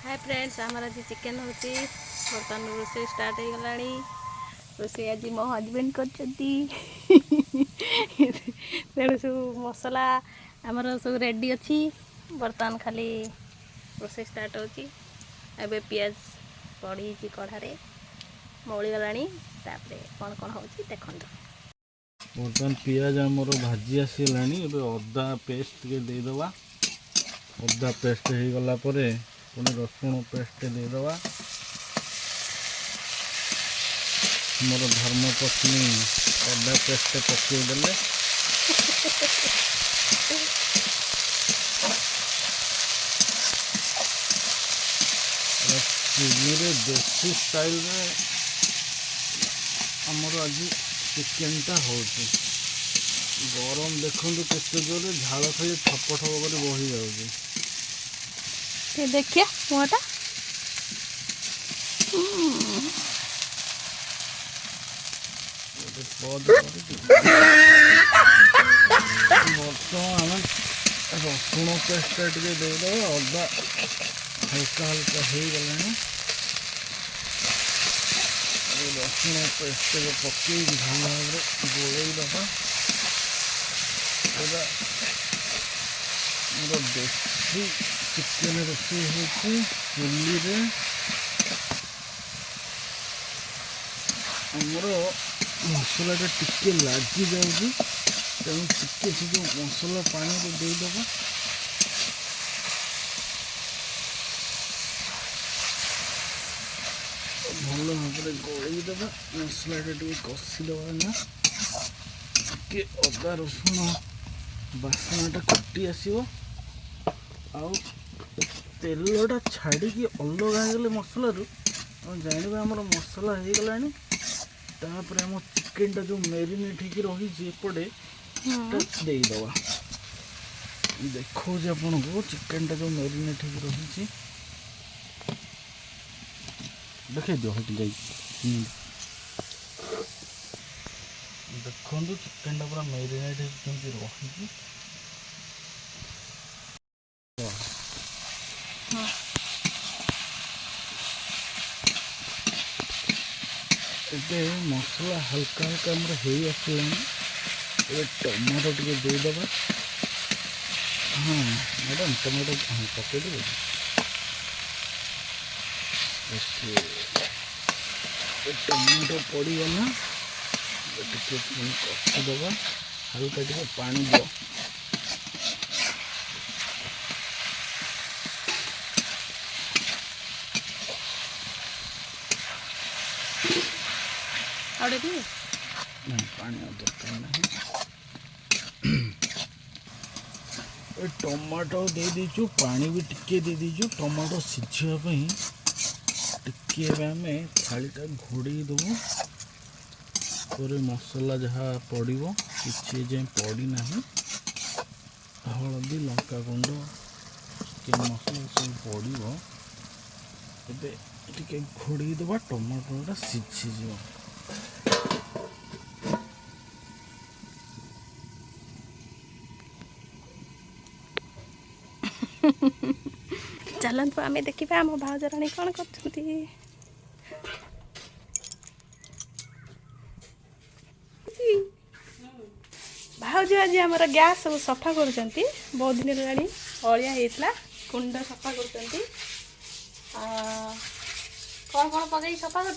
Hi friends आमर आज chicken होची बर्तमान रोसे स्टार्ट हो गला रोसे आज मो हजबैंड कर सब मसला आमर सब रेडी अच्छी बर्तमान खाली रोसे स्टार्ट होची एबे पियाज पड़ी कढ़ारे मौली गलानी कौन कौन होची देखंतु बर्तमान पियाज आमर भाजी आसगलानी अदा पेस्ट के देदेवा अदा पेस्ट हो गला पुणी रसुण पेस्ट देदेवा मोर धर्म पत्नी अदा पेस्ट पकईदे चूल्हे देसी स्टाइल रे आमर आज चिकेनटा हो गरम देखो केते जोरे झाड़ खाली ठप ठप कर बही जाऊँगी देखिए मुँहटा बर्तमान रसुण पेस्ट टे देद अदा हल्का हल्का हो गला रसुण पेस्ट पकई भल भाव गोलैदबा पूरा मोर देसी चिकेन रोषे चूल्हे आमर मसलाटा टिके लगी जाऊँगी तेणु टिके से जो मसला पानी में देदेव भल भाव गोलैदबा मसलाटा टे कषिदबा ना टे अदा रसुण बासनाटा कटी आसो तेलटा छाड़ी अलग होगले मसलू जानवे आम मसला हो गला तापर आम चिकेनटा जो मेरिनेट रही एपटे देदबा देखो आपन को चिकेनटा जो मेरिनेट रही देखे दियो देखो चिकेनटा पूरा मेरिनेट रही ए मसला हल्का हल्का आसला टमाटो टे देदेबा हाँ मैडम टमाटो हाँ पकईदे टमाटो पड़गला टे कषिदबा हल्का टे पानी दियो पानी दरकार नहीं टमाटो दे दीचु पानी भी टिके दे दीचु टमाटो सिझापी टिके आम थालीटा घोड़े देवु पर मसला जहाँ पड़ो किसी जाए पड़ना हलदी लंका गुंड चिकेन मसला सब पड़ो टे घोड़े देवा टमाटोटा सिझीज चलतु आम देखा आम भाउजराणी कौन कर भाउज आज आम गैस सब सफा कर बहुत दिन है अलिया होता कुंड सफा कर कौन कौन पकई सफा कर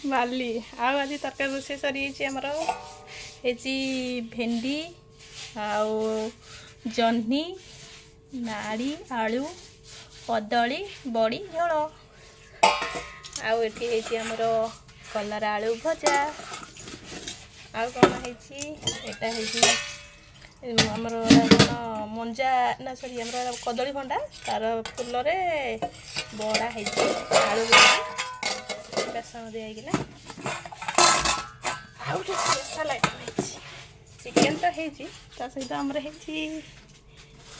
बाली आज तरकारी रोषे सरी आमर भेंडी आउ जह्नी नाड़ी आलू कदली बड़ी झोल आमर कलरा आलू भजा आउ कौन है आमर मंजा ना सॉरी आमर कदली भंडा तार फूल बड़ा आलू बेसन दिगला स्पेशल आइटम चिकेन तो है सहित आमर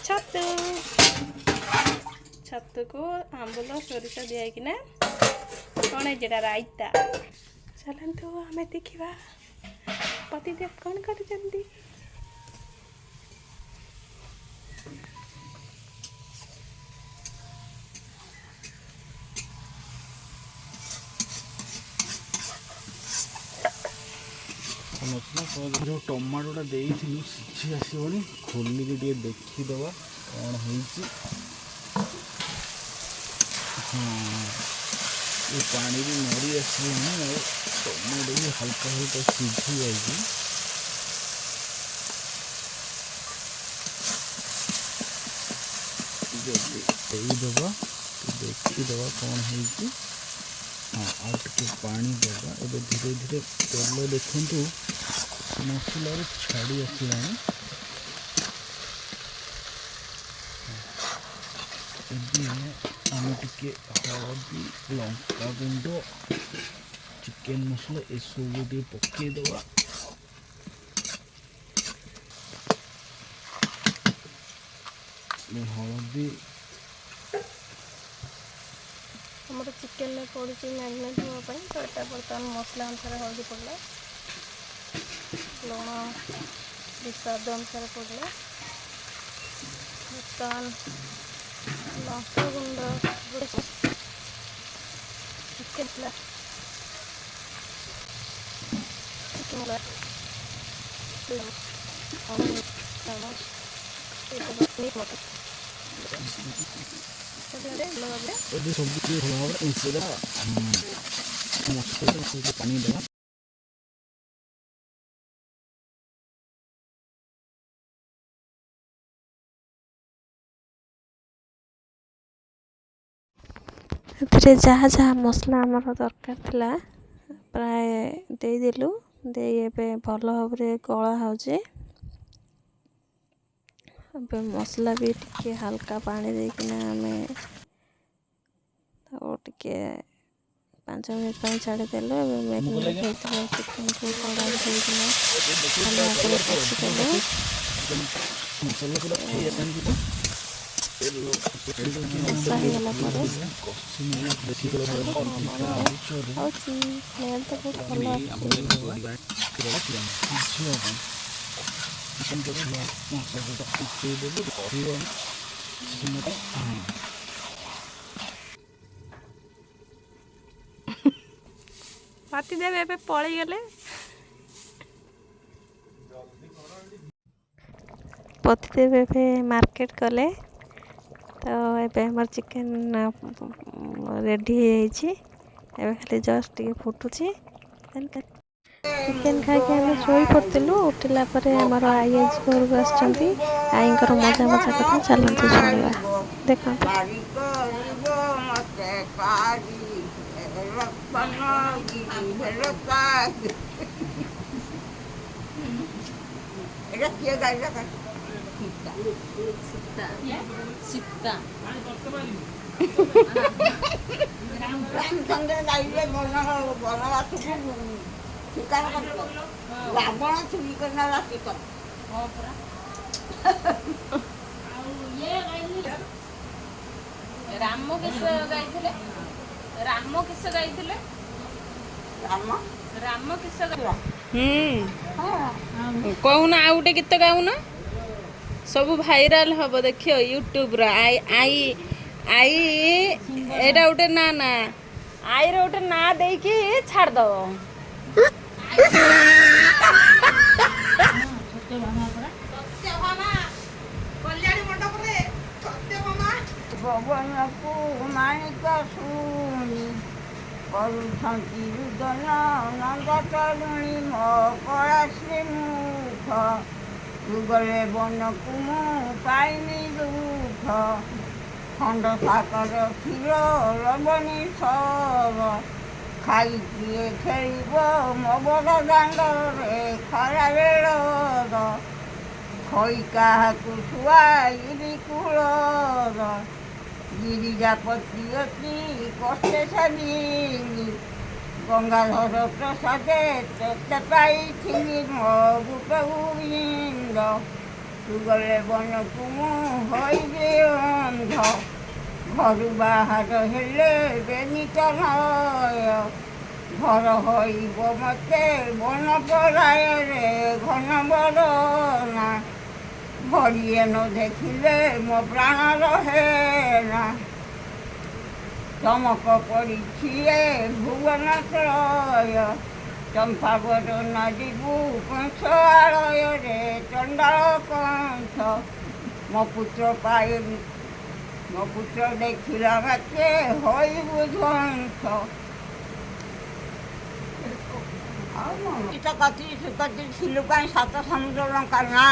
छतु छतु को आंबुल सोरिष दिना कौन है रायता चलतु आम देखा पतिदेव कौन कर जो टमाटोटा देइथिलु सिझी आसीबनी खोलिक टे देखीदवा कौन होइछि। हाँ ये पानी भी मरी आसलानी और टमाटो भी हल्का हल्का सिझी जाइए। देदबा देखीदवा कौन होइछि। हाँ और टे पानी दबा एबे धीरे धीरे तेल देखु मसला छाड़ी आसलानी। आम टिके हलदी लंका गुंड चिकेन मसला ए सब पकईदबा। हलदी ଆମର ଚିକେନରେ ପଡ଼ିଛି ମ୍ୟାରିନେଟ୍ ହେବା ପାଇଁ। ତ ଏଟା ବର୍ତ୍ତମାନ ମସଲା ଅନୁସାରେ ହଳଦୀ ପଡ଼ିଲା, ଲୁଣ ସ୍ୱାଦ ଅନୁସାରେ ପଡ଼ିଲା, ବର୍ତ୍ତମାନ ଲଙ୍କା ଗୁଣ୍ଡ ଚିକେନ ଏବେ ସବୁ ଟିକେ ଭଲ ଭାବରେ ମିଶେଇଦେବା। ମସଲା ପାଣି ଦେବା। ସେଥିରେ ଯାହା ଯାହା ମସଲା ଆମର ଦରକାର ଥିଲା ପ୍ରାୟ ଦେଇଦେଲୁ। ଦେଇ ଏବେ ଭଲ ଭାବରେ ଗଳା ହେଉଛି। ଏବେ ମସଲା ବି ଟିକେ ହାଲକା ପାଣି ଦେଇକିନା ଆମେ ତାକୁ ଟିକେ 5 ମିନିଟ୍ ପାଇଁ ଛାଡ଼ିଦେଲୁ। ଏବେ ମ୍ୟାରିନେଟ୍ ହେଇଥିବା ଚିକେନକୁ କଡ଼ାରେ ଦେଇକିନା ଭଲ ଭାବରେ କଷିଦେଲୁ। କଷା ହେଇଗଲା ପରେ ହେଉଛି ସ୍ମେଲ୍ ତ ବହୁତ ଭଲ ପାତି ଦେବେ ଏବେ ପଳେଇଗଲେ। ପତିଦେବ ଏବେ ମାର୍କେଟ ଗଲେ। ତ ଏବେ ଆମର ଚିକେନ୍ ରେଡ଼ି ହେଇଯାଇଛି। ଏବେ ଖାଲି ଜଷ୍ଟ ଟିକେ ଫୁଟୁଛି। ଚିକେନ୍ ଖାଇକି ଆମେ ଶୋଇପଡ଼ିଥିଲୁ। ଉଠିଲା ପରେ ଆମର ଆଇ ଆଜି ଘରକୁ ଆସିଛନ୍ତି। ଆଈଙ୍କର ମଜା ମଜା କଥା ଚାଲନ୍ତୁ ଶୁଣିବା। ଦେଖନ୍ତୁ ରାବଣ ଚୁରି କରିନେଲା ଚିକନ। ରାମ କିସ ଗାଇଥିଲେ? ରାମ କିସ ଗାଇଥିଲେ? ରାମ କିସ କହୁନ, ଆଉ ଗୋଟେ ଗୀତ ଗାଉନ। ସବୁ ଭାଇରାଲ ହବ ଦେଖିବ ୟୁଟ୍ୟୁବର। ଆଇ ଏଇଟା ଗୋଟେ ନା ଆଈର ଗୋଟେ ନାଁ ଦେଇକି ଛାଡ଼ିଦବ। ପବନକୁ ମାଣିକ ଶୁଣି କରୁଛନ୍ତି ରୁଦନ ନନ୍ଦ ତରୁଣୀ ମୋ କଳାଶ୍ରୀ ମୁଖ ଯୁଗରେ ବନକୁ ମୁଁ ପାଇନି ଦୁଃଖ ଖଣ୍ଡ ସାକର କ୍ଷୀର ଲବଣୀ ସର ଖାଇ କିଏ ଖେଳିବ ମୋ ବଡ଼ ଦାଣ୍ଡରେ ଖରା ବେଳର ଖଇ କାହାକୁ ଶୁଆଇବି କୂଳର ଗିରିଜାପତି ଅତି କଷ୍ଟେ ସାରିଲି ଗଙ୍ଗାଧର ପ୍ରସାଦେ ତୋତେ ପାଇଥିଲି ମୋ ବୁଟ ଗୋବିନ୍ଦ ଯୁଗରେ ବନକୁ ମୁଁ ହୋଇବି ଅନ୍ଧ ଘରୁ ବାହାର ହେଲେ ବେନିତ ନୟ ଘର ହୋଇବ ମୋତେ ବନ ପରାୟରେ ଘନ ବରନା ଭରିଏ ନ ଦେଖିଲେ ମୋ ପ୍ରାଣ ରହେନା ଚମକ ପଡ଼ିଛି ଏ ଭୁବନ ତ୍ରୟ ଚମ୍ପାବର ନାଯିବୁ କଂସ ଆଳୟରେ ଚଣ୍ଡାଳ କଂସ ମୋ ପୁତ୍ର ପାଇବୁ ମୋ ପୁତ୍ର ଦେଖିଲା ମାତ୍ରେ ହୋଇବୁ ଧ୍ୱଂସ। ଥିଲୁ କାହିଁ 7 ସମୁଦ୍ର ଲଙ୍କା ନା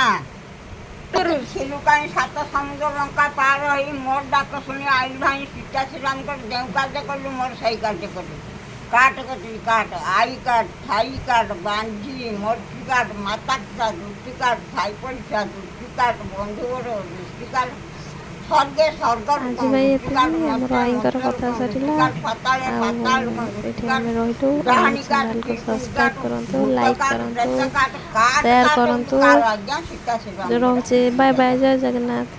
ଥିଲୁ କାହିଁ 7 ସମୁଦ୍ର ଲଙ୍କା ପାର ହେଇ ମୋର ଡାକ ଶୁଣି ଆଇଲୁ ଭାଇ ସୀତା ଶ୍ରୀରାମଙ୍କର ଯେଉଁ କାର୍ଯ୍ୟ କଲୁ ମୋର ସେଇ କାର୍ଯ୍ୟ କଲୁ। କାଟ କଟିବି କାଟ ଆଇ କାଟ ଥାଇ କାଟ ବାଞ୍ଝି ମୂର୍ତ୍ତି କାଟ ମାତା ପିତା ଦୃଷ୍ଟି କାଟ ଥାଇ ପରୀକ୍ଷା ଦୃଷ୍ଟି କାଟ ବନ୍ଧୁଘର ଦୃଷ୍ଟି କାଟ ସ୍ୱର୍ଗେ ସ୍ୱର୍ଗ ଆଜି ଭାଇ ଏତିକି ଆମର ଆଈଙ୍କର କଥା ସରିଲା। ଆଉ ଏଠି ଆମେ ରହିଲୁ। ଆମ ଚ୍ୟାନେଲକୁ ସବସ୍କ୍ରାଇବ୍ କରନ୍ତୁ, ଲାଇକ୍ କରନ୍ତୁ, ସେୟାର କରନ୍ତୁ। ରହୁଛି ବାଏ ବାଏ, ଜୟ ଜଗନ୍ନାଥ।